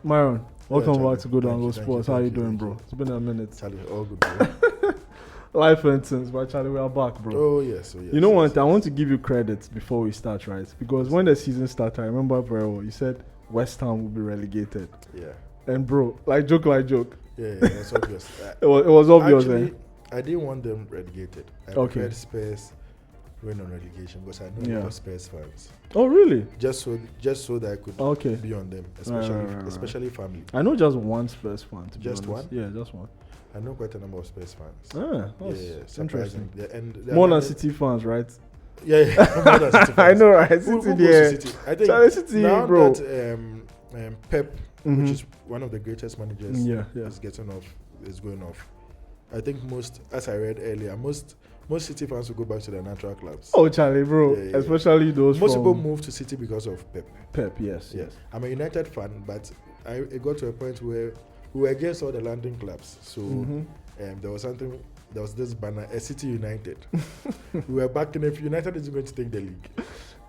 Myron, welcome Charlie. back to Good Thank Angle you, thank Sports. you, How you thank you, doing, thank bro? you. It's been a minute. Charlie, all good, bro. Life sentence, but Charlie, we are back, bro. Oh, yes. You know what? I want to give you credit before we start, right? Because when the season started, I remember very well. You said West Ham will be relegated. Yeah. And bro, like joke. Yeah, that's obvious. It was obvious. Actually, I didn't want them relegated. I preferred Spurs win on relegation because I know a lot of Spurs fans. Oh, really? Just so that I could be on them, especially family. I know just one Spurs fan. Just one? Yeah, just one. I know quite a number of Spurs fans. That's interesting. And more than City fans, right? Yeah, more than City fans. I know, right? Who City, goes to City? I think City, now bro. that Pep, which is one of the greatest managers, is going off. I think as I read earlier, most City fans will go back to their natural clubs. Oh, Charlie, bro. Yeah. Especially those most people move to City because of Pep. Yes. I'm a United fan, but it got to a point where we were against all the London clubs. So there was this banner, a City United. We were backing if United is going to take the league.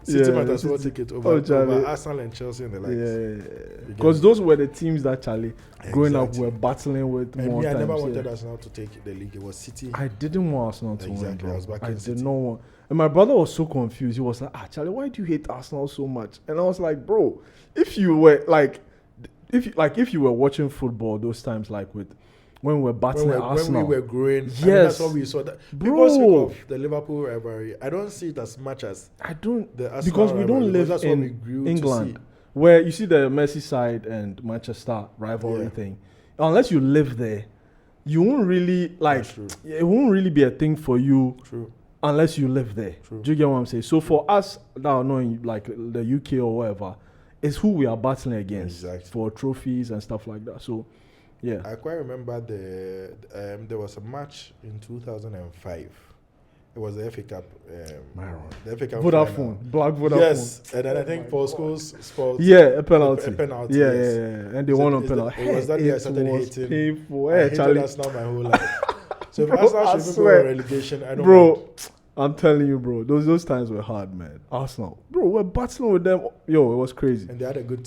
City might as well take it over Arsenal and Chelsea and the likes. Because those were the teams that Charlie growing up were battling with more times. I never wanted Arsenal to take the league. It was City. I didn't want Arsenal to win, bro. I did not want. And my brother was so confused. He was like, Charlie, why do you hate Arsenal so much? And I was like, bro, if you were watching football those times, like when we were battling Arsenal. When we were growing, yes. That's what we saw. Bro. People speak of the Liverpool rivalry. I don't see it as much as because we don't live in England, where you see the Merseyside and Manchester rivalry thing. Unless you live there, you won't really it won't really be a thing for you. True. Unless you live there. True. Do you get what I'm saying? So for us that are not in like the UK or whatever, it's who we are battling against for trophies and stuff like that. So. Yeah, I quite remember there was a match in 2005. It was the FA Cup. The FA Cup Vodafone, Black Vodafone. Yes, and then I think Paul Scholes scored. A penalty. A penalty. Yeah, and they won on penalty. It was that day I started hating. Painful. I hated Arsenal my whole life. So if Arsenal should go on relegation, I don't mind. I'm telling you, bro, those times were hard, man. Arsenal, bro, we're battling with them. Yo, it was crazy. And they had a good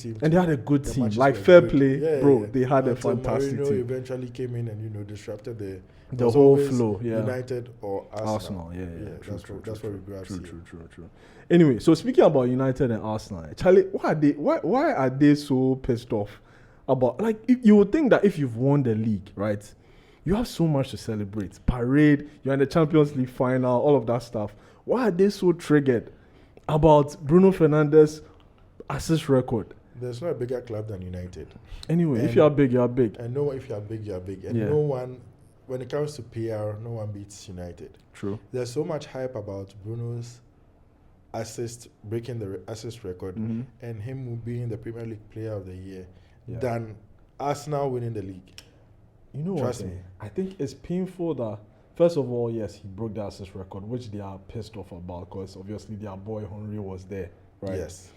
team. Like fair play, bro. They had a fantastic Marino team. Eventually came in and disrupted the whole flow. Yeah, United or Arsenal. Yeah. That's what we grew up seeing. True. Anyway, so speaking about United and Arsenal, Charlie, why are they so pissed off about? Like, you would think that if you've won the league, right? You have so much to celebrate. Parade, you're in the Champions League final, all of that stuff. Why are they so triggered about Bruno Fernandes' assist record? There's not a bigger club than United. Anyway, if you are big, you are big. And no one, if you are big, you are big. And no one, when it comes to PR, no one beats United. True. There's so much hype about Bruno's breaking the assist record, and him being the Premier League Player of the Year, than Arsenal winning the league. You know what? I think it's painful that, first of all, yes, he broke the assist record, which they are pissed off about because obviously their boy Henry was there, right? Yes.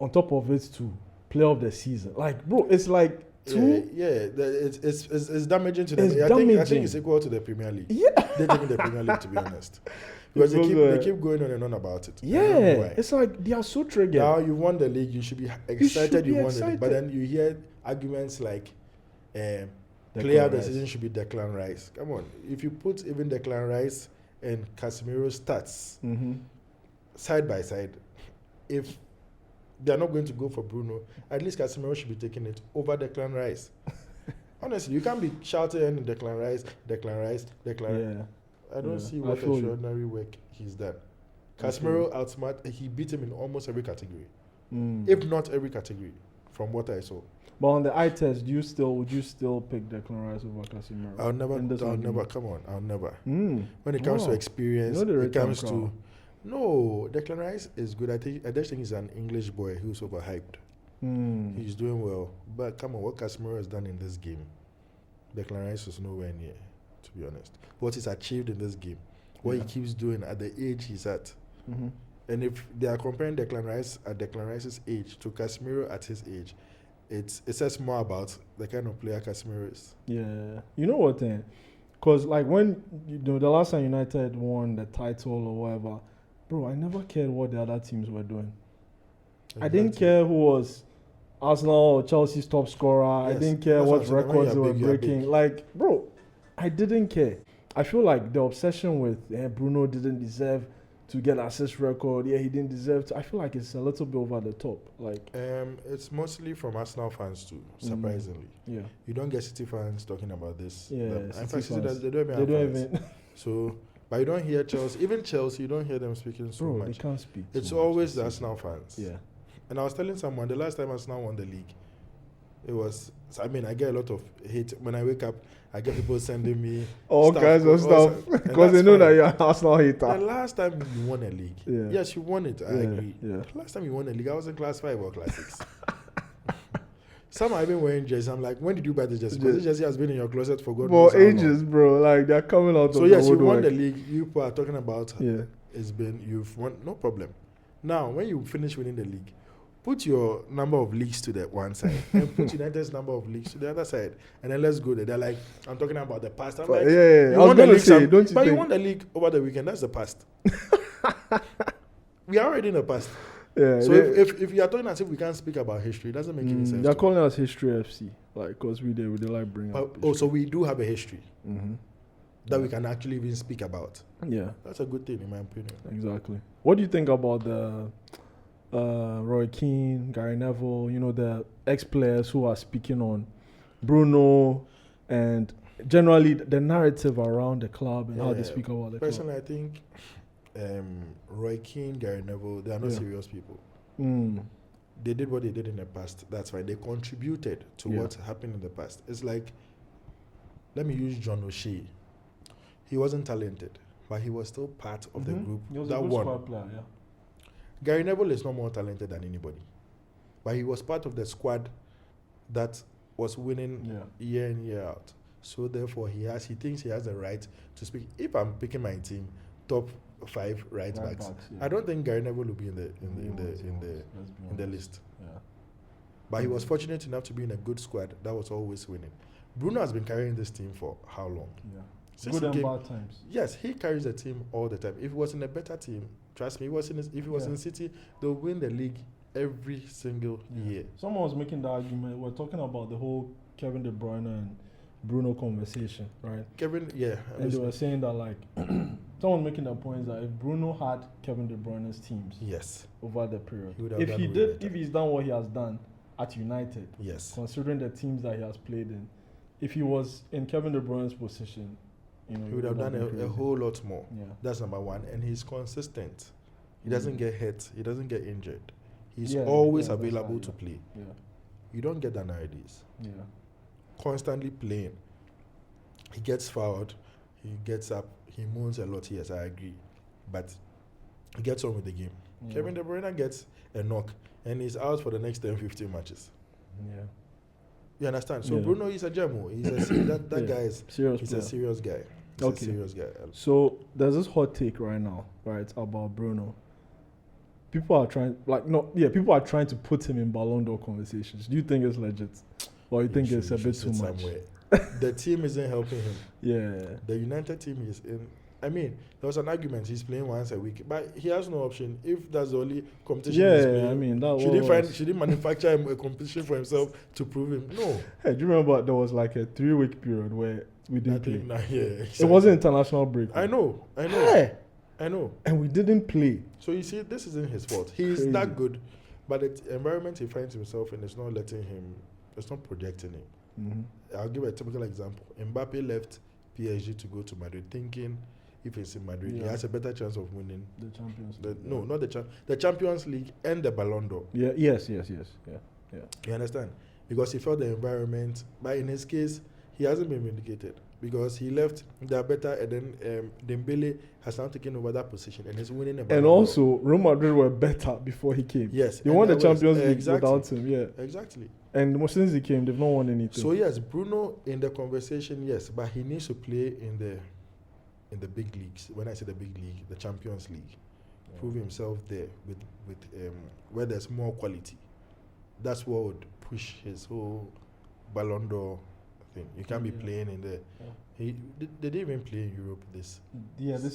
On top of it, too, player of the season. Like, bro, it's like two. It's damaging to them. I think it's equal to the Premier League. Yeah. They're taking the Premier League, to be honest. Because they keep going on and on about it. Yeah. It's like they are so triggered. Now you won the league, you should be excited you won the league. But then you hear arguments like, player of the season should be Declan Rice. Come on. If you put even Declan Rice and Casemiro's stats side by side, if they're not going to go for Bruno, at least Casemiro should be taking it over Declan Rice. Honestly, you can't be shouting Declan Rice. Yeah. I don't see what extraordinary work he's done. Casemiro he beat him in almost every category. If not every category, from what I saw. But on the eye test, would you still pick Declan Rice over Casemiro? I'll never. When it comes to experience, Declan Rice is good. I just think he's an English boy who's overhyped. He's doing well. But come on, what Casemiro has done in this game, Declan Rice was nowhere near, to be honest. What he's achieved in this game, what he keeps doing at the age he's at. And if they are comparing Declan Rice at Declan Rice's age to Casemiro at his age, it says more about the kind of player Casemiro is. Yeah. You know what then? Because like when the last time United won the title or whatever, bro, I never cared what the other teams were doing. Exactly. I didn't care who was Arsenal, Chelsea's top scorer. Yes, I didn't care that's what what I'm saying. When records they you're were big, you're breaking. big. Like, bro, I didn't care. I feel like the obsession with Bruno didn't deserve to get assist record. Yeah, he didn't deserve to. I feel like it's a little bit over the top. Like, It's mostly from Arsenal fans too, surprisingly. yeah, You don't get City fans talking about this. yeah. In City fact, City fans, they don't even they have don't fans. even. So, but you don't hear Chelsea. Even Chelsea, you don't hear them speaking so Bro, much. they can't speak. It's too much. always the Arsenal fans. Yeah. And I was telling someone the last time Arsenal won the league, it was. I mean, I get a lot of hate when I wake up. I get people sending me All stuff, kinds of all- stuff and because they that's know fine. that you're an Arsenal The hater. last time you won a league, Yeah. yes, you won it. I Yeah, agree. yeah. The last time you won a league, I was in class 5 or class 6. Some are even wearing jerseys. I'm like, when did you buy the jersey? Because this jersey has been in your closet for God knows For how long. ages, bro. Like they're coming out So of yes, the you won woodwork. the league. You people are talking about Yeah. you've won, no problem. Now, when you finish winning the league, put your number of leagues to the one side and put United's number of leagues to the other side, and then let's go there. They're like, I'm talking about the past. I'm But like, yeah, you I was won the gonna league, say, don't you but you think? won the league over the weekend. That's the past. We are already in the past. Yeah. So if you are talking as if we can't speak about history, it doesn't make any sense. They're to me. calling us History FC, like, because we like bring But up. also, we do have a history Mm-hmm. that we can actually even speak about. Yeah, That's a good thing, in my opinion. exactly. What do you think about the Roy Keane, Gary Neville? You know, the ex-players who are speaking on Bruno and generally the narrative around the club and how they Yeah, speak about the club. Personally, I think Roy Keane, Gary Neville, they are not Yeah. serious people. Mm. They did what they did in the past. That's fine. They contributed to Yeah. what happened in the past. It's like, let me use John O'Shea. He wasn't talented, but he was still part of the group He was that a good won. squad player, yeah. Gary Neville is not more talented than anybody, but he was part of the squad that was winning Yeah. year in, year out. So therefore, he thinks he has the right to speak. If I'm picking my team, top 5 right backs, yeah. I don't think Gary Neville will be in Let's be the honest. list. Yeah. But he was fortunate enough to be in a good squad that was always winning. Bruno has been carrying this team for how long? Yeah. Since Good he and came- bad times. Yes, he carries the team all the time. If he was in a better team, trust me, if he was Yeah. in City, they'll win the league every single year. Someone was making the argument. We're talking about the whole Kevin De Bruyne and Bruno conversation, right? Kevin, yeah. And they were saying that, like, someone making the point that if Bruno had Kevin De Bruyne's teams Yes, over the period, He would have if done he way did, better. if he's done what he has done at United, yes. considering the teams that he has played in, if he was in Kevin De Bruyne's position, you know, He would have done been a crazy. whole lot more. Yeah. That's number one. And he's consistent. He Mm. doesn't get hurt. He doesn't get injured. He's Yeah, always yeah, that's available right, to yeah. play. Yeah. You don't get that nowadays. Yeah. Constantly playing. He gets fouled. He gets up. He moans a lot. Yes, I agree. But he gets on with the game. Yeah. Kevin De Bruyne gets a knock and he's out for the next 10, 15 matches. Yeah. You understand? So Yeah. Bruno is a gemo. He's that Yeah. guy is Serious he's player. a serious guy. He's Okay. a serious guy. So there's this hot take right now, right, about Bruno. People are trying to put him in Ballon d'Or conversations. Do you think it's legit, or you think He it's a should bit too sit much? somewhere. The team isn't helping him. Yeah. The United team is in. I mean, there was an argument. He's playing once a week, but he has no option. If that's the only competition he's playing, Yeah, I mean that should he manufacture a competition for himself to prove him? No. Hey, do you remember there was like a 3-week period where we didn't play? Yeah, It wasn't international break. I know. Hey, I know. and we didn't play. So you see, this isn't his fault. He's Crazy. that good, but the environment he finds himself in is not letting him. It's not projecting him. Mm-hmm. I'll give a typical example. Mbappe left PSG to go to Madrid, thinking if he's in Madrid, he Yeah. has a better chance of winning. The Champions The, League. no, not the Champions League and the Ballon d'Or. Yeah. Yes. Yeah. You understand? Because he felt the environment. But in his case, he hasn't been vindicated because he left. They are better, and then Dembele has now taken over that position and is winning a Ballon And d'Or. also, Real Madrid were better before he came. Yes, They and won the that was- Champions League exactly. without him. Yeah. Exactly. And since he came, they've not won anything. So yes, Bruno in the conversation, yes, but he needs to play in the big leagues. When I say the big league, the Champions League, prove himself there with where there's more quality. That's what would push his whole Ballon d'Or thing. You can't be playing in the. They didn't even play in Europe this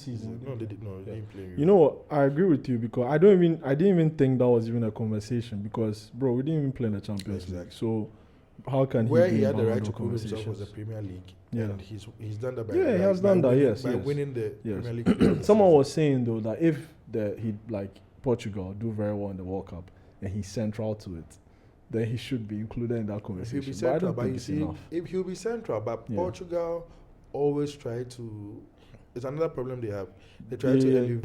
season. No, they didn't play in Europe. You know what? I agree with you because I didn't even think that was even a conversation because, bro, we didn't even play in the Champions League. So how can where he he be had the right to involved in prove himself was conversations? the Premier League. Yeah. And he's done that by he has done that. by winning the Premier League. Someone was saying though that if he like Portugal do very well in the World Cup and he's central to it, then he should be included in that conversation. He'll be central, but I don't think it's enough. If he'll be central, but Portugal always try to. It's another problem they have. They try to elevate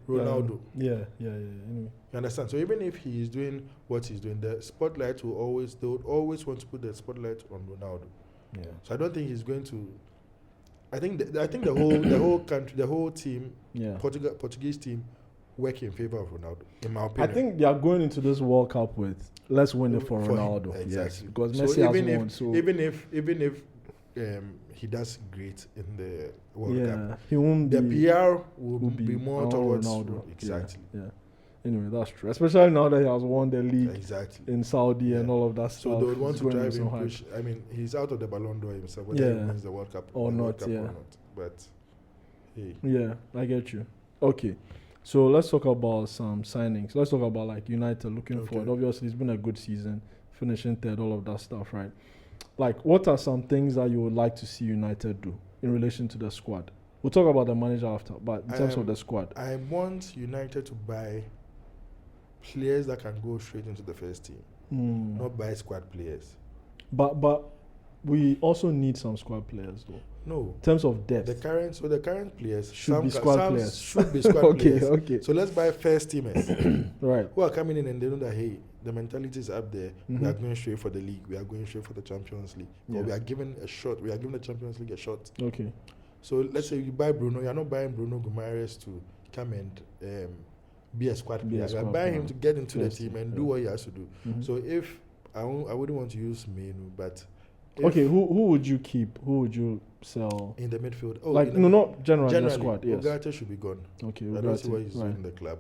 Ronaldo. Anyway. You understand? So even if he is doing what he's doing, the spotlight they would always want to put the spotlight on Ronaldo. Yeah. So I don't think he's going to. I think the whole country, the whole team, Portuguese team, work in favor of Ronaldo. In my opinion, I think they are going into this World Cup with let's win it for Ronaldo. Exactly. Yes, because so Messi even has if, won. So even if he does great in the World Cup, he won't. The PR will be more towards Ronaldo. Exactly. Yeah. Anyway, that's true. Especially now that he has won the league in Saudi and all of that stuff. So they would want to drive him push. I mean, he's out of the Ballon d'Or himself, whether he wins the World Cup or not. But hey. Yeah, I get you. Okay. So let's talk about some signings. Let's talk about like United looking forward. Obviously, it's been a good season, finishing third, all of that stuff, right? Like, what are some things that you would like to see United do in relation to the squad? We'll talk about the manager after, but in terms of the squad. I want United to buy players that can go straight into the first team, not buy squad players. But we also need some squad players, though. No. In terms of depth. The current players should be squad players. Should be squad players. Okay. So let's buy first teamers. Right. Who are coming in and they know that, hey, the mentality is up there. We are going straight for the league. We are going straight for the Champions League. Or we are giving a shot. We are giving the Champions League a shot. Okay. So let's say you buy Bruno. You're not buying Bruno Guimaraes to come and be a squad player. You're buying him to get into the team and do what he has to do. So if I wouldn't want to use Menu, but okay, who would you keep? Who would you sell in the midfield? Oh, like not generally the squad. Yes, Ugarte should be gone. Okay, I don't see what he's doing in the club.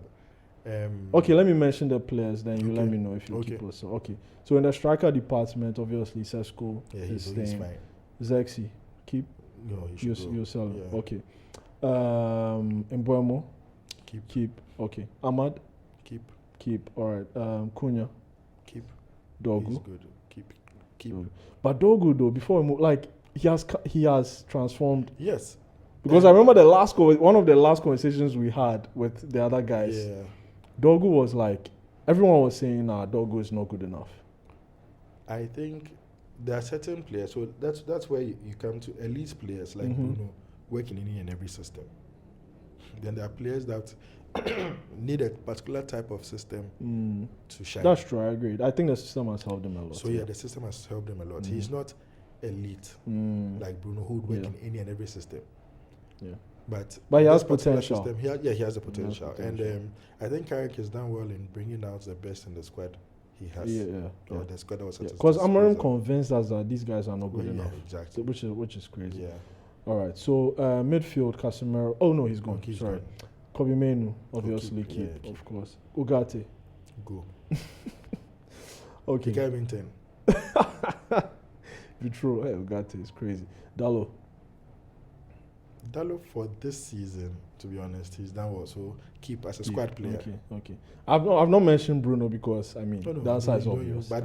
Okay, let me mention the players. Then you let me know if you keep us. Okay, so in the striker department, obviously Sesko is staying. Fine. Zexi, keep. No, you sell him. Yeah. Okay. Mbuemo, keep. Okay. Ahmad, keep. All right. Cunha, keep. Dogu, he's good. Keep. But Dogu though, before we move, like he has transformed. Yes. Because I remember one of the last conversations we had with the other guys. Yeah. Dogu was like, everyone was saying, Dogu is not good enough. I think there are certain players, so that's where you come to elite players like Bruno, work in any and every system. Then there are players that need a particular type of system to shine. That's true, I agree. I think the system has helped him a lot. So the system has helped him a lot. He's not elite like Bruno, who would work in any and every system. Yeah. But he has potential. System, he has the potential. And I think Carrick has done well in bringing out the best in the squad. He has. The squad was because I'm convinced that these guys are not good enough. Exactly. Which is crazy. Yeah. All right. So midfield, Casemiro. Oh no, he's gone. Sorry. Kobe Menu, obviously keep, of course. Ugarte. Go. Okay. He can't even 10. Be true. Hey, Ugarte is crazy. Dallo for this season, to be honest, he's done well. So keep as a squad player. Okay. I've not mentioned Bruno because the answer is obvious. But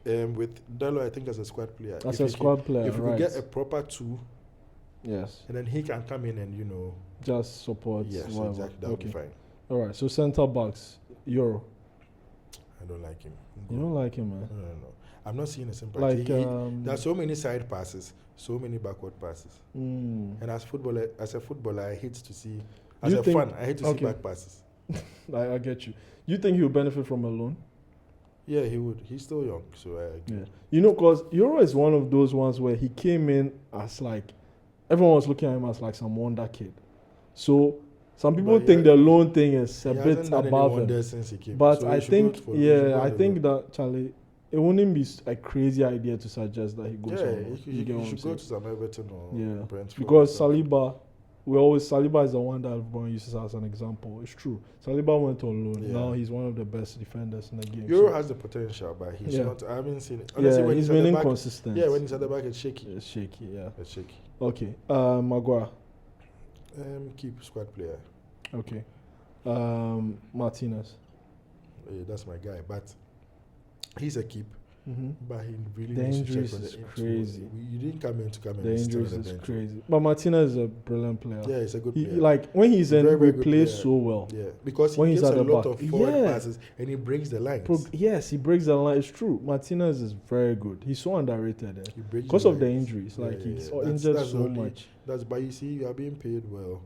with Dallo, I think as a squad player. If we could get a proper 2, yes, and then he can come in and just support. Yes, exactly. That would be fine. All right. So centre backs, Euro. I don't like him. You don't like him, man? No. I'm not seeing a simple. Like there are so many side passes, so many backward passes. And as a footballer, I hate to see. I hate to see back passes. I get you. You think he will benefit from a loan? Yeah, he would. He's still young, so I agree. Yeah. Because Euro is one of those ones where he came in as like everyone was looking at him as like some wonder kid. So some people think the loan thing is a bit above him. Since he came. But so I think that Charlie, it wouldn't be a crazy idea to suggest that he goes on. He should go to some Everton or Brentford. Because Saliba Saliba is the one that everyone uses as an example. It's true. Saliba went on loan. Yeah. Now he's one of the best defenders in the game. Euro has the potential, but he's Yeah. not. I haven't seen it. Honestly, Yeah, when he's at been the back, inconsistent. yeah, when he's at the back, it's shaky. It's shaky, yeah. It's shaky. Okay. Maguire. Keep squad player. Okay. Martinez. Yeah, that's my guy. But he's a keep. Mm-hmm. But he really The needs to injuries check on is the crazy. You didn't come in to come in. The he's still injuries on the is bench. crazy. But Martinez is a brilliant player. Yeah, he's a good He, player. like when he's in, Very, very he good plays player. so well. Yeah, because When he he's gets at a the lot back. of forward Yeah. passes and he breaks the lines. Yes, he breaks the line. It's true. Martinez is very good. He's so underrated He breaks because the of the lines. injuries. Yeah, Like yeah, he's yeah. injured That's so only- much. That's but you see, you are being paid well.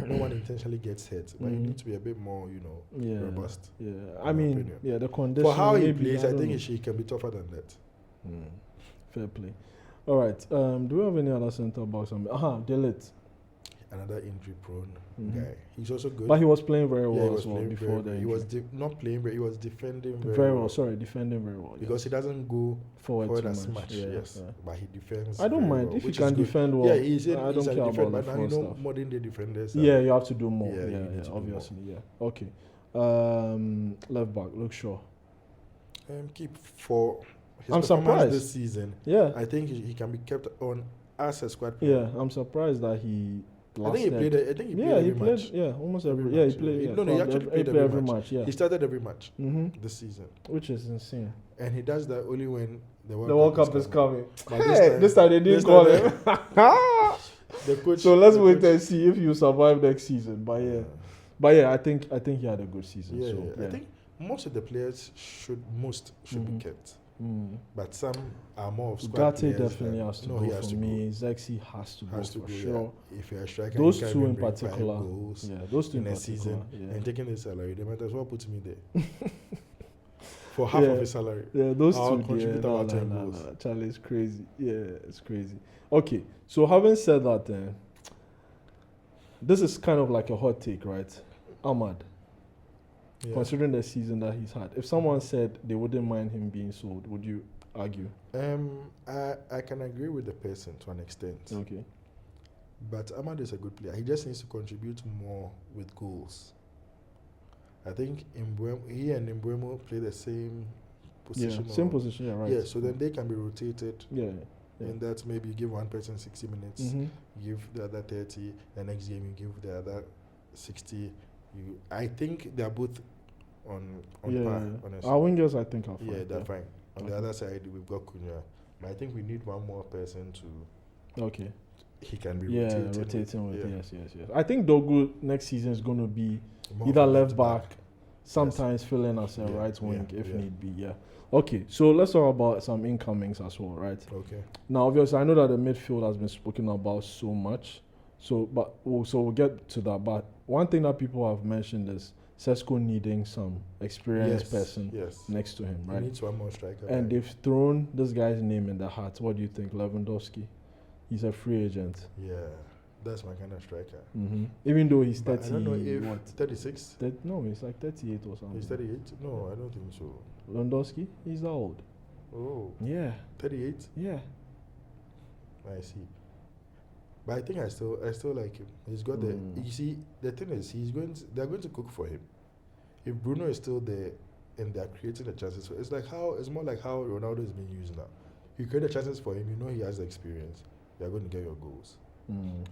No one intentionally gets hit, but you Mhm. need to be a bit more, Yeah, robust. yeah. my I mean, opinion. yeah, the condition. For how he maybe, plays, I don't think know. he can be tougher than that. Fair play. All right. Do we have any other centre backs? Delete. Another injury-prone Mhm. guy. He's also good. But he was playing very yeah, well he was as well playing before very, the He injury. was not playing, but he was defending Very well. Sorry, defending very well. because he doesn't go forward forward too as much. much. Yeah, yes, yeah. but he defends. I don't very mind well, if he which can is good. defend well. Yeah, he's in. I don't he's care a about defender. the Now front stuff. modern day defenders. Yeah, you have to do more. Yeah, you Yeah, need to do obviously. Yeah. Okay. Left back, look sure. Keep for his I'm performance surprised. this season. Yeah. I think he can be kept on as a squad player. Yeah, I'm surprised that he. I think he played. Yeah, he every played. match. Yeah, almost every. Every Yeah, he match, played. yeah. Yeah, No, he actually played every match. Yeah. He started every match this season, Which is insane. and he does that only when the World Cup is coming. But Hey, this time they didn't call him. The coach. So let's the wait coach- and see if you survive next season. But yeah, I think he had a good season. Yeah, so, I think most of the players should Mhm. be kept, Mm. but some are more of squad Gate players. definitely than- has to no, go he has for to me. Zexi has to Has go to for go. sure. Yeah. If you're a striker, Those you can two in even bring 5 particular. goals Yeah, those two in in a particular. season, Yeah. and taking his salary, they might as well put me there for half Yeah. of his salary. Yeah, those I'll two. contribute Yeah, about 10 goals. Charlie, it's crazy. Yeah, it's crazy. Okay, so having said that, this is kind of like a hot take, right? Ahmad, Yeah. considering the season that he's had, if someone said they wouldn't mind him being sold, would you argue? I can agree with the person to an extent, Okay. but Ahmad is a good player. He just needs to contribute more with goals. I think he and Mbeumo play the same position. Yeah, same or- position. Yeah, right. Yeah, so then they can be rotated. Yeah. Yeah. In that, maybe you give one person 60 minutes, Mhm. give the other 30. The next game you give the other 60. I think they are both on Yeah, par. yeah. Honestly, Our wingers, I think, are fine. yeah, they're fine. On the Okay. other side, we've got Cunha, but I think we need one more person to. Okay. He can be Yeah, rotating. rotating with. yeah. Yes. I think Dogu next season is going to be More either of a left back, sometimes fill in as a Yeah, right wing yeah, if yeah. need be. Yeah. Okay, so let's talk about some incomings as well, right? Okay. Now, obviously, I know that the midfield has been spoken about so much. So we'll get to that. But one thing that people have mentioned is Sesko needing some experienced person Yes. next to him, He right? needs one more striker. And right? they've thrown this guy's name in the hat. What do you think, Lewandowski? He's a free agent. Yeah, that's my kind of striker. Even though he's But 30, I don't know if what? 36. No, he's like 38 or something. He's 38. No, I don't think so. Lewandowski, he's that old. Oh, Yeah, 38. yeah. I see. But I think I still like him. He's got the. You see, the thing is, they're going to cook for him. If Bruno is still there, and they're creating the chances, it's more like how Ronaldo is being used now. You create the chances for him, you know he has the experience. You're going to get your goals.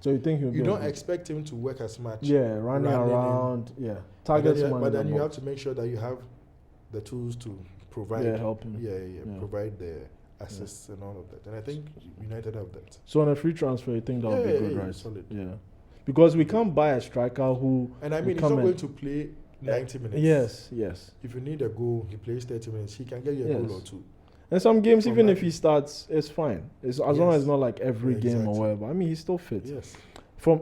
So you think he'll You be don't a- expect him to work as much. Yeah, running running around. Yeah, But targets then, man. but in then the you have box. to make sure that you have the tools to provide. Yeah, help him. Yeah. Yeah. Provide the assists and all of that. And I think United have that. So on a free transfer, you think that would be good, right? Solid. Yeah, because we can't buy a striker who. And I will mean, he's come not and- going to play 90 minutes. Yes. If you need a goal, he plays 30 minutes. He can get you a Yes. goal or two. And some games, From even that- if he starts, it's fine. It's as long as Yes. it's not like every Yeah, game or exactly. whatever. I mean, he's still fit. Yes.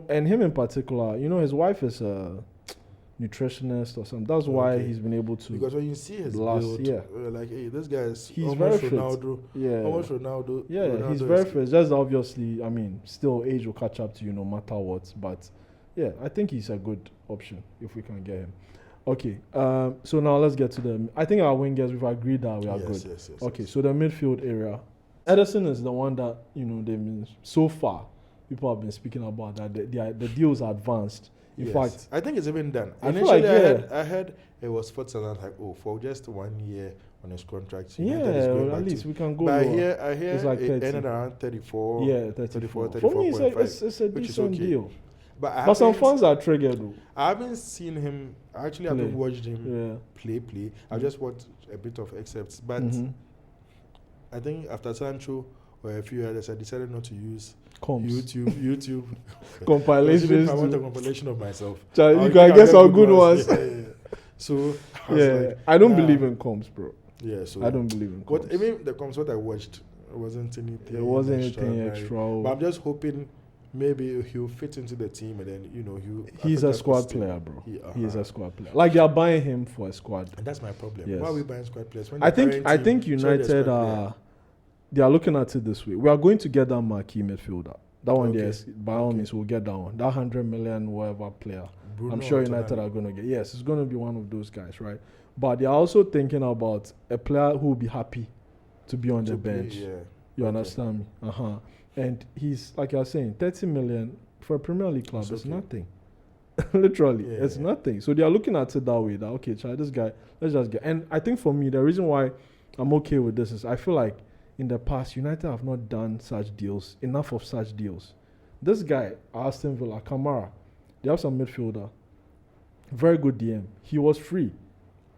And him in particular, his wife is a nutritionist or something. That's why Okay. he's been able to. Because when you see his Last build, year. like, hey, this guy is He's almost very fit. Ronaldo. Yeah. Almost Ronaldo. Yeah, Ronaldo he's is- very fit. Just obviously, I mean, still age will catch up to you no matter what. But yeah, I think he's a good option if we can get him. Okay, so now let's get to the. I think our wingers, we've agreed that we are Yes, good. yes. Okay, so the midfield area, Ederson is the one that they've been so far people have been speaking about that the deals are advanced. In fact, I think it's even done. I feel Initially, like, I heard it was for like, for just 1 year on his contract. yeah, United is going at back least to, we can go. but lower. I hear It's like it 30. ended around 34. Yeah, 34. 34, For me, it's 34.5, it's a which is decent okay. deal. But Some fans are triggered though. I haven't seen him. Actually, I Play. haven't watched him Yeah. play. I just watched a bit of excerpts. But I think after Sancho or a few others, I decided not to use Comps. YouTube Compilations. I want a compilation of myself. You can get some good ones. Yeah. So I was like, I don't believe in comps, bro. Yeah, so I don't believe in comps. What even the comps what I watched wasn't anything. It wasn't anything extra. But I'm just hoping maybe he'll fit into the team, and then he's a squad player, bro. He's a squad player. Like they are buying him for a squad. And that's my problem. Yes. Why are we buying squad players? When I think United are. They are looking at it this way. We are going to get that marquee midfielder. That one, yes, by all means, we'll get that one. That 100 million whatever player. Bruno, I'm sure United are going to get. Yes, it's going to be one of those guys, right? But they are also thinking about a player who will be happy to be on the bench. You understand me? And he's, like you're saying, 30 million for a Premier League club is nothing. Literally, it's nothing. So they are looking at it that way. That, okay, try this guy, let's just get. And I think for me, the reason why I'm okay with this is I feel like in the past, United have not done enough of such deals. This guy, Aston Villa, Kamara, they have some midfielder, very good DM. He was free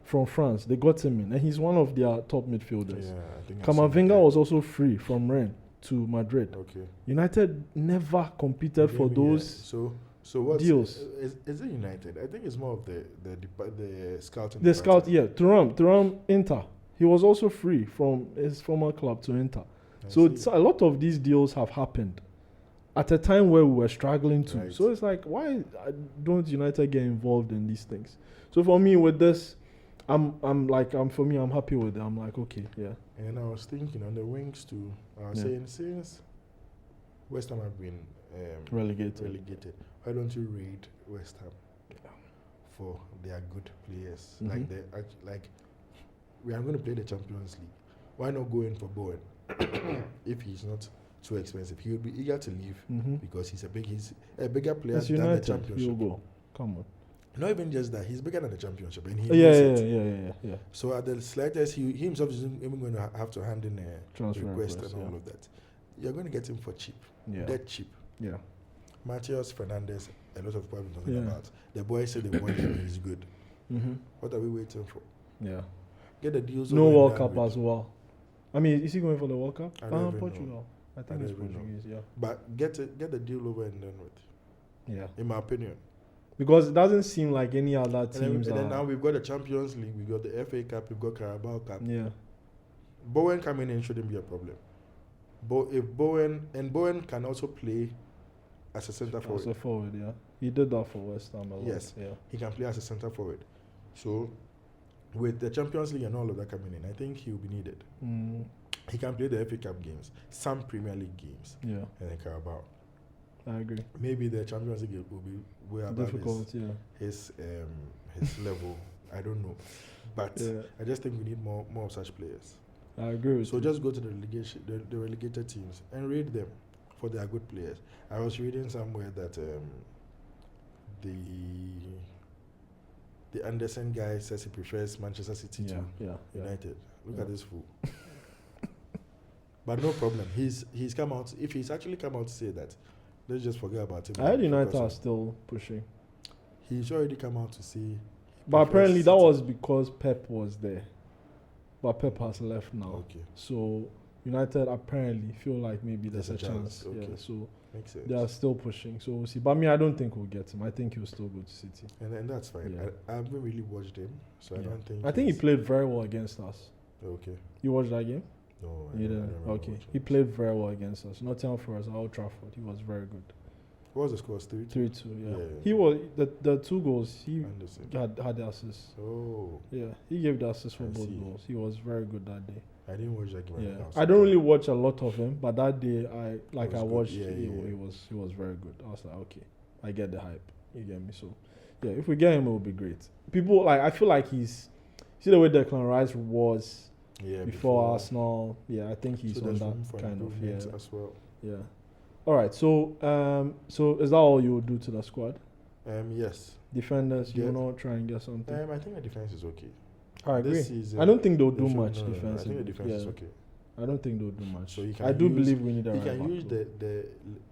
from France. They got him in, and he's one of their top midfielders. Yeah, I think Camavinga was also free from Rennes to Madrid. Okay. United never competed for those what deals. Is it United? I think it's more of the scouting. The scout, yeah. Thuram, Inter. He was also free from his former club to Inter. So a lot of these deals have happened at a time where we were struggling too. Right. So it's like, why don't United get involved in these things? So for me, with this, I'm happy with it. I'm like, okay, yeah. And I was thinking on the wings too. I was saying since West Ham have been relegated, why don't you raid West Ham for their good players? We are going to play the Champions League. Why not go in for Bowen? If he's not too expensive, he will be eager to leave because he's a bigger player than the Championship. He'll go. Come on. Not even just that, he's bigger than the Championship, and he yeah. So at the slightest, he himself is even going to have to hand in a transfer request and all of that. You're going to get him for cheap, dead cheap. Yeah. Matheus Fernandes, a lot of people have been talking about. The boys say they want him, he's good. What are we waiting for? Yeah. Get the deals. No World Cup as well. I mean, is he going for the World Cup? Portugal. Know. I think it's Portuguese, yeah. But get the deal over and done with. Yeah. In my opinion. Because it doesn't seem like any other teams. And then now we've got the Champions League, we've got the FA Cup, we've got Carabao Cup. Yeah. Bowen coming in shouldn't be a problem. If Bowen can also play as a centre forward. As a forward, yeah. He did that for West Ham a lot. Yes. Yeah. He can play as a centre forward. So with the Champions League and all of that coming in, I think he will be needed. He can play the FA Cup games, some Premier League games, and then Carabao. I agree. Maybe the Champions League will be way above his level. I don't know, but I just think we need more of such players. I agree. So just go to the relegated teams and rate them for their good players. I was reading somewhere that the Anderson guy says he prefers Manchester City to United. Look at this fool. But no problem. He's come out. If he's actually come out to say that, let's just forget about him. I heard United are still pushing. He's already come out to say. But apparently that was because Pep was there. But Pep has left now. Okay. So United apparently feel like maybe there's a chance. Okay. Yeah. So makes sense. They are still pushing. So we'll see. But I don't think we'll get him. I think he'll still go to City. And that's fine. Yeah. I haven't really watched him, so I don't think. I think he played very well against us. Okay. You watched that game? No, you didn't. Okay. He played very well against us. Nottingham Forest, Old Trafford. He was very good. What was the score? 3-2. 3-2. Yeah. He was the 2 goals. He had the assists. Oh. Yeah. He gave the assist for both goals. He was very good that day. I didn't watch that game. Yeah. I don't really watch a lot of him, but that day I watched. He was very good. I was like, okay, I get the hype. You get me? So yeah, if we get him, it will be great. People I feel like he's. See the way Declan Rice was. Yeah, before Arsenal, I think he's on that kind of as well. Yeah. All right. So is that all you will do to the squad? Yes. Defenders, you Yeah. will not try and get something. I think the defense is okay. I agree. This season, I don't think they'll they do should- much no, no, no, defensively. I think the defense is Yeah. okay. I don't think they'll do much. So you can I do use- believe we need a You right can back. use the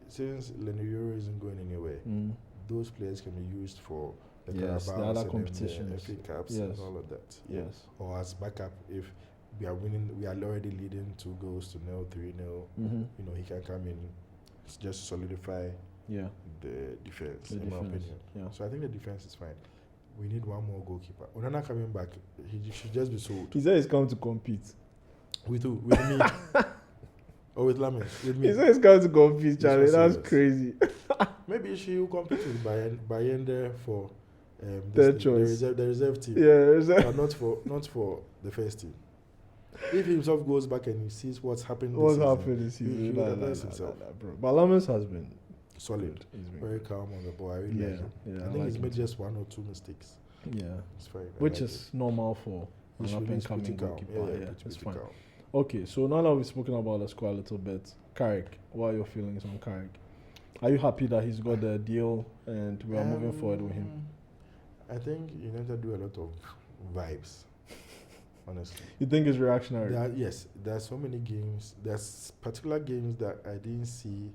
since Lenuyoro isn't going anywhere. Mm. Those players can be used for the Yes, the Carabao other and competitions. the FA Cups Yes. and all of that. Yes. Or as backup if we are winning, we are already leading 2-0, 3-0. Mm-hmm. You know, he can come in, just solidify Yeah. the defense. The in my defense. opinion. Yeah. So I think the defense is fine. We need one more goalkeeper. Onana coming back, he should just be sold. He said he's come to compete. With who? With me. Or with Lamin? With me. He said he's come to compete, This Charlie. was That's serious. crazy. Maybe she will compete with Bayern there for Third the choice. reserve team. Yeah. Is that- But not for the first team. If he himself goes back and he sees what's happened this What's season, happened this he season? will Nah, analyze nah, himself. nah, bro. But Lammers has been Solid. He's been Very good. calm on the ball. I really Yeah, like him. yeah, I I think like he's him made too. just 1 or 2 mistakes. Yeah. It's fine. I Which like is normal for He's an up really and coming pretty calm. goalkeeper. Yeah, Yeah, pretty it's fine. calm. Okay, so now that we've spoken about the squad a little bit, Carrick, what are your feelings on Carrick? Are you happy that he's got the deal and we are moving forward with him? I think United do a lot of vibes. Honestly. You think it's reactionary? Yes, there are so many games. There's particular games that I didn't see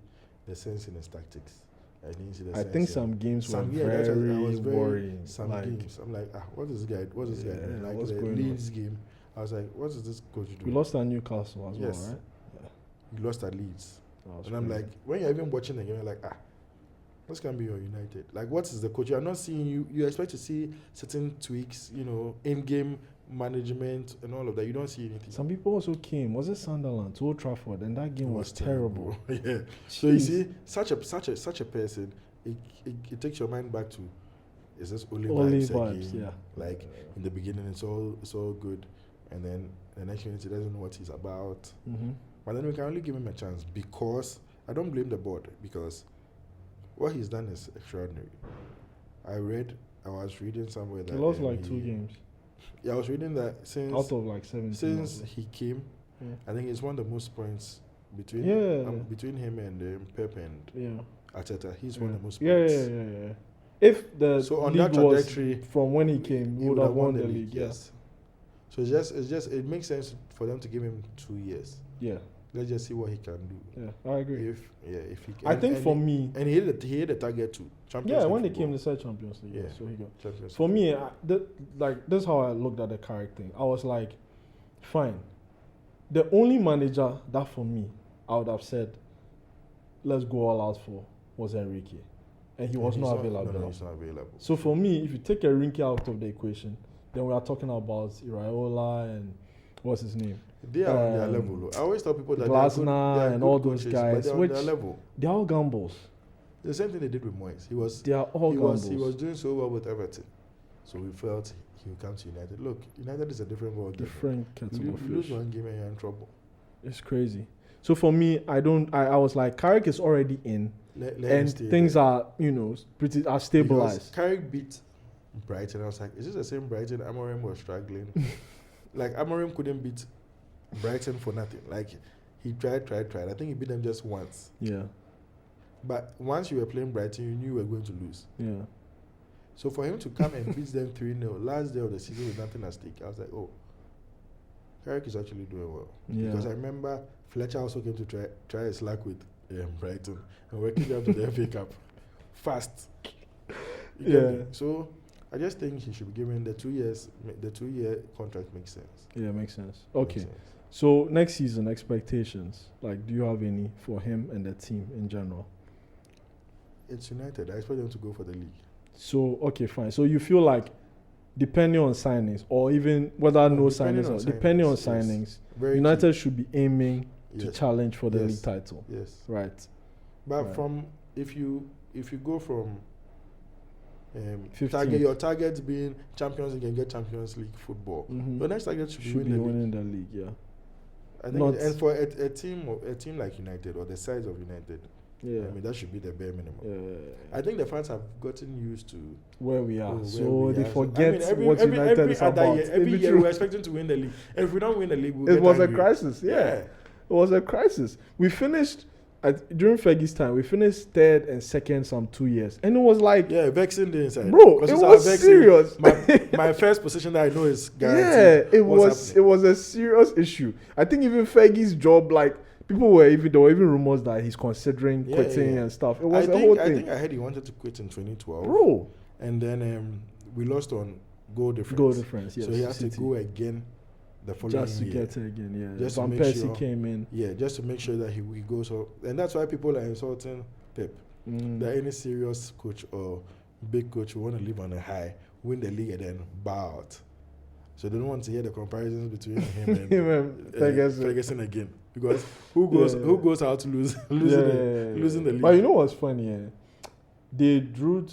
the sense in his tactics. I didn't see the I sense. think in some games were yeah, that's why very I was very worrying. Some Like, games, I'm like, what is this guy? What is this guy doing? Yeah, Like what's the going on? Leeds game, I was like, what is this coach doing? we lost at Newcastle as Yes. well, right? He lost at Leeds, That was and I'm crazy. like, when you're even watching the game, you're like, this can be your United. Like, what is the coach? You're not seeing you. You expect to see certain tweaks, in-game management and all of that. You don't see anything. Some people also came. Was it Sunderland to Old Trafford? And that game It was terrible. yeah. So you Jeez. see, such a person, it takes your mind back to, is this only Only vibes vibes, again? yeah. Like in the beginning, it's all good, and then the next minute he doesn't know what he's about. Mm-hmm. But then we can only give him a chance because I don't blame the board because what he's done is extraordinary. I was reading somewhere that He lost like 2 games Yeah, I was reading that since out of like 17. since he came, Yeah. I think he's won the most points between between him and Pep and Yeah. Arteta. He's won the most Yeah, points. yeah. If the So on league that was trajectory, from when he came, he would have won the league. Yes. So it makes sense for them to give him 2 years. Yeah. Let's just see what he can do. Yeah, I agree. If he can. I think for me, and he hit the target too. Champions yeah, League when they football. came, they said Champions League. Yeah. Yeah. So he got. Champions For League me, football. this is how I looked at the Carrick thing. I was like, fine. The only manager that for me, I would have said, let's go all out for, was Enrique. And he was He's not available. No, he's not available. So for me, if you take Enrique out of the equation, then we are talking about Iraola and what's his name? They are on their Um, level. I always tell people that Glasner they are and good all those coaches, guys, but they're which- on their level. They're all gambles. The same thing they did with Moyes. They are all gambles. He was doing so well with Everton, so we felt he would come to United. Look, United is a different world. different kettle You of lose fish. one game and you're in trouble. It's crazy. So for me, I was like, Carrick is already in, Let him and stay things there. are are stabilized. Because Carrick beat Brighton. I was like, is this the same Brighton Amorim was struggling? Like Amorim couldn't beat Brighton for nothing. Like he tried. I think he beat them just once. Yeah, But once you were playing Brighton, you knew you were going to lose. yeah. So for him to come and beat them 3-0 last day of the season with nothing at stake, I was like, oh, Carrick is actually doing well. Yeah. Because I remember Fletcher also came to try his luck with Brighton and working them to the FA Cup fast. You get me? Yeah. So I just think he should be given the 2 years. The 2-year contract makes sense. Yeah, makes sense. Makes Okay. sense. So next season expectations, like, do you have any for him and the team in general? It's United. I expect them to go for the league. So okay, fine. So you feel like, depending on signings, or even whether no depending signings, on or depending on signings, yes. signings, Very United should be aiming to Yes. challenge for the Yes. league title, Yes. right? But Right. from if you go from 15th. your target being Champions League and get Champions League football, Mhm. your next target should be Should win be the league. winning the league, yeah. I think, not- and for a team like United or the size of United, Yeah. I mean that should be the bare minimum. Yeah. I think the fans have gotten used to Where we are, where so we they are. forget every, what every, United every is other about. year, every It's year true. we're expecting to win the league. And if we don't win the league, we'll It get was a angry. crisis, yeah. It was a crisis. We finished during Fergie's time, we finished third and second some 2 years, and it was like, Yeah, vexing the inside. bro, 'Cause it it's was vexing. serious. My first position that I know is Yeah, guaranteed. it was a serious issue. I think even Fergie's job, like there were even rumors that he's considering quitting and stuff. It was a whole thing. I think I heard he wanted to quit in 2012, bro. and then we lost on goal difference. Goal difference, yes. So he has to City. go again the following Just to year. get it again, yeah. Just to Van make Persie sure- came in. Yeah, just to make sure that he goes up, and that's why people are insulting Pep. That any serious coach or big coach who want to live on a high, win the league, and then bow out. So they don't want to hear the comparisons between him and Him and Ferguson again, because who goes out to losing the league? But you know what's funny? Yeah? They drew.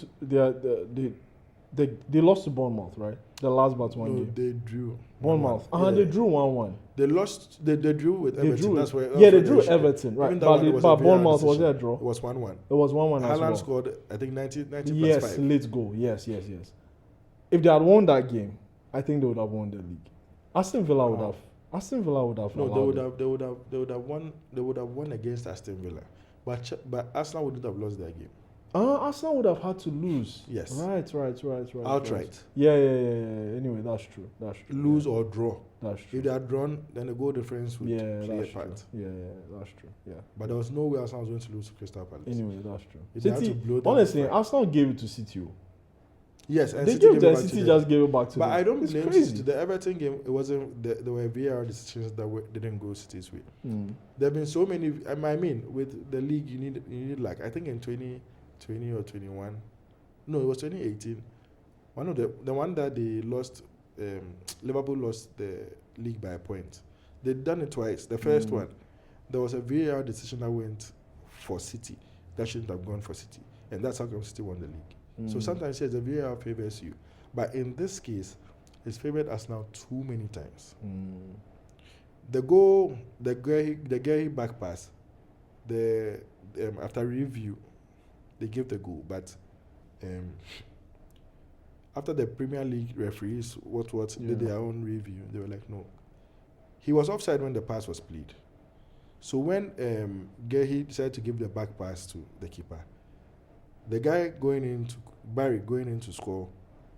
They lost to Bournemouth, right? The last but one game. They drew. Bournemouth. Yeah. They drew 1-1. They lost. They drew with Everton. That's where. They drew with Everton, right? But Bournemouth was there a draw. It was 1-1. It was 1-1 as Haaland well. scored, I think, 90 Yes, plus 5. late goal. Yes. If they had won that game, I think they would have won the league. Aston Villa would have. No, allowed they would have won. They would have won against Aston Villa, but Arsenal wouldn't have lost that game. Arsenal would have had to lose. Yes. Right. Outright. Right. Yeah. Anyway, that's true. Lose or draw. That's true. If they had drawn, then the goal difference would play a that's part. true. Yeah, that's true. Yeah. But there was no way Arsenal was going to lose to Crystal Palace. Anyway, that's true. If they had City, to blow them honestly, apart. Arsenal gave it to City. Yes, and They City gave gave it them. back to City them. just gave it back to But them. I don't It's blame crazy. City. The Everton game, it wasn't. There were VAR decisions that didn't go City's way. Mm. There have been so many. I mean, with the league, you need like, I think in 2020 or 21. No, it was 2018. One of the one that they lost. Liverpool lost the league by a point. They'd done it twice. The first one, there was a VAR decision that went for City. That shouldn't have gone for City, and that's how come City won the league. So sometimes yes, the VAR favors you, but in this case, it's favored Arsenal too many times. The goal, the Gary back pass, after review, they gave the goal, but after the Premier League referees did their own review, they were like, no, he was offside when the pass was played. So when Gary decided to give the back pass to the keeper, the guy Barry going in to score,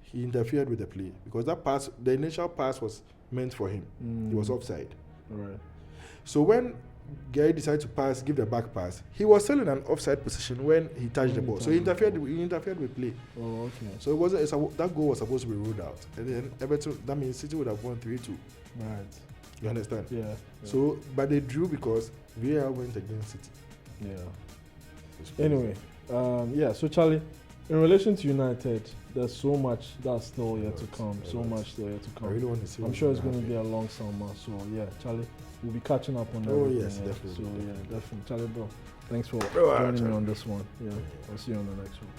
he interfered with the play because that pass, the initial pass was meant for him. He was offside. Right. So when Gary decided to give the back pass, he was still in an offside position when he touched the ball. So he interfered with play. Oh, okay. So it wasn't. That goal was supposed to be ruled out, and then Everton. That means City would have won 3-2. Right. You understand? Yeah. So, but they drew because VAR went against City. Yeah. Anyway, so Charlie, in relation to United, there's so much that's still yet to come. I really want to see. I'm sure it's going to be a long summer. So yeah, Charlie, we'll be catching up on that. Oh yes, definitely. So yeah, definitely, Charlie, bro. Thanks for joining me on this one. Yeah, I'll see you on the next one.